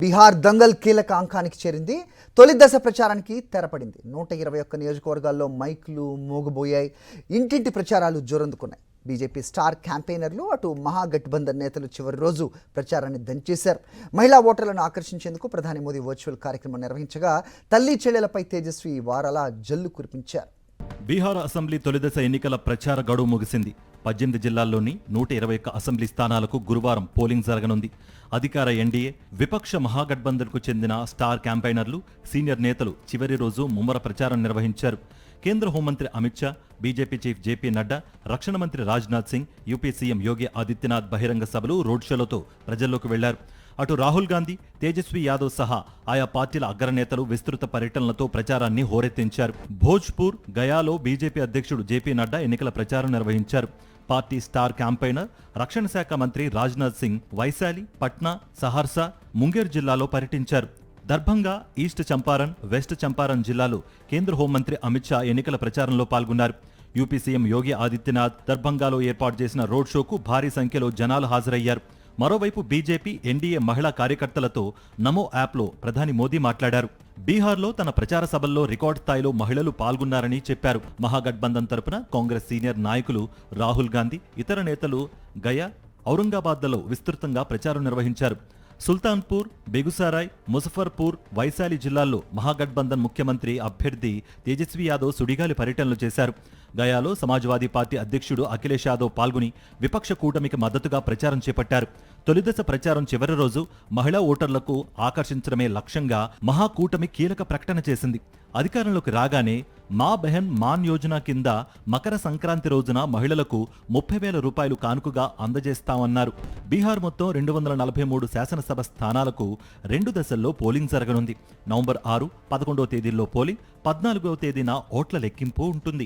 బీహార్ దంగల్ కీలక అంకానికి చేరింది. తొలి దశ ప్రచారానికి తెరపడింది. 121 నియోజకవర్గాల్లో మైక్లు మోగబోయాయి. ఇంటింటి ప్రచారాలు జోరందుకున్నాయి. బీజేపీ స్టార్ క్యాంపెయినర్లు అటు మహాగఠబంధన్ నేతలు చివరి రోజు ప్రచారాన్ని దంచేశారు. మహిళా ఓటర్లను ఆకర్షించేందుకు ప్రధాని మోదీ వర్చువల్ కార్యక్రమం నిర్వహించగా తల్లి చెల్లెలపై తేజస్వి వారలా జల్లు కురిపించారు. బీహార్ అసెంబ్లీ తొలిదశ ఎన్నికల ప్రచార గడువు ముగిసింది. 18 జిల్లాల్లోని 121 అసెంబ్లీ స్థానాలకు గురువారం పోలింగ్ జరగనుంది. అధికార ఎన్డీఏ, విపక్ష మహాగఠబంధన్కు చెందిన స్టార్ క్యాంపెయినర్లు, సీనియర్ నేతలు చివరి రోజు ముమ్మర ప్రచారం నిర్వహించారు. కేంద్ర హోంమంత్రి Amit Shah, BJP chief JP Nadda, రక్షణ మంత్రి రాజ్నాథ్ సింగ్, యూపీ సీఎం యోగి ఆదిత్యనాథ్ బహిరంగ సభలు, రోడ్ షోలతో ప్రజల్లోకి వెళ్లారు. అటు రాహుల్ గాంధీ, తేజస్వి యాదవ్ సహా ఆయా పార్టీల అగ్రనేతలు విస్తృత పర్యటనలతో ప్రచారాన్ని హోరెత్తించారు. భోజ్పూర్, గయాలో బీజేపీ అధ్యక్షుడు జేపీ నడ్డా ఎన్నికల ప్రచారం నిర్వహించారు. పార్టీ స్టార్ క్యాంపెయినర్, రక్షణ శాఖ మంత్రి రాజ్నాథ్ సింగ్ వైశాలి, పట్నా, సహర్సా, ముంగేర్ జిల్లాలో పర్యటించారు. దర్భంగా, ఈస్ట్ చంపారన్, వెస్ట్ చంపారన్ జిల్లాలో కేంద్ర హోంమంత్రి అమిత్ షా ఎన్నికల ప్రచారంలో పాల్గొన్నారు. యూపీ సీఎం యోగి ఆదిత్యనాథ్ దర్భంగాలో ఏర్పాటు చేసిన రోడ్ షోకు భారీ సంఖ్యలో జనాలు హాజరయ్యారు. మరోవైపు బీజేపీ, ఎన్డీఏ మహిళా కార్యకర్తలతో నమో యాప్లో ప్రధాని మోదీ మాట్లాడారు. బీహార్లో తన ప్రచార సభల్లో రికార్డు స్థాయిలో మహిళలు పాల్గొన్నారని చెప్పారు. మహాగఠబంధన్ తరపున కాంగ్రెస్ సీనియర్ నాయకులు రాహుల్ గాంధీ, ఇతర నేతలు గయా, ఔరంగాబాద్లలో విస్తృతంగా ప్రచారం నిర్వహించారు. సుల్తాన్పూర్, బెగుసారాయ్, ముజఫర్పూర్, వైశాలి జిల్లాల్లో మహాగఠబంధన్ ముఖ్యమంత్రి అభ్యర్థి తేజస్వి యాదవ్ సుడిగాలి పర్యటనలు చేశారు. గయాలో సమాజ్వాదీ పార్టీ అధ్యక్షుడు అఖిలేష్ యాదవ్ పాల్గొని విపక్ష కూటమికి మద్దతుగా ప్రచారం చేపట్టారు. తొలిదశ ప్రచారం చివరి రోజు మహిళా ఓటర్లకు ఆకర్షించడమే లక్ష్యంగా మహాకూటమి కీలక ప్రకటన చేసింది. అధికారంలోకి రాగానే మా బెహన్ మాన్ యోజన కింద మకర సంక్రాంతి రోజున మహిళలకు 30,000 రూపాయలు కానుకగా అందజేస్తామన్నారు. బీహార్ మొత్తం 243 శాసనసభ స్థానాలకు 2 దశల్లో పోలింగ్ జరగనుంది. నవంబర్ 6, 11వ తేదీల్లో పోలింగ్, 14వ తేదీన ఓట్ల లెక్కింపు ఉంటుంది.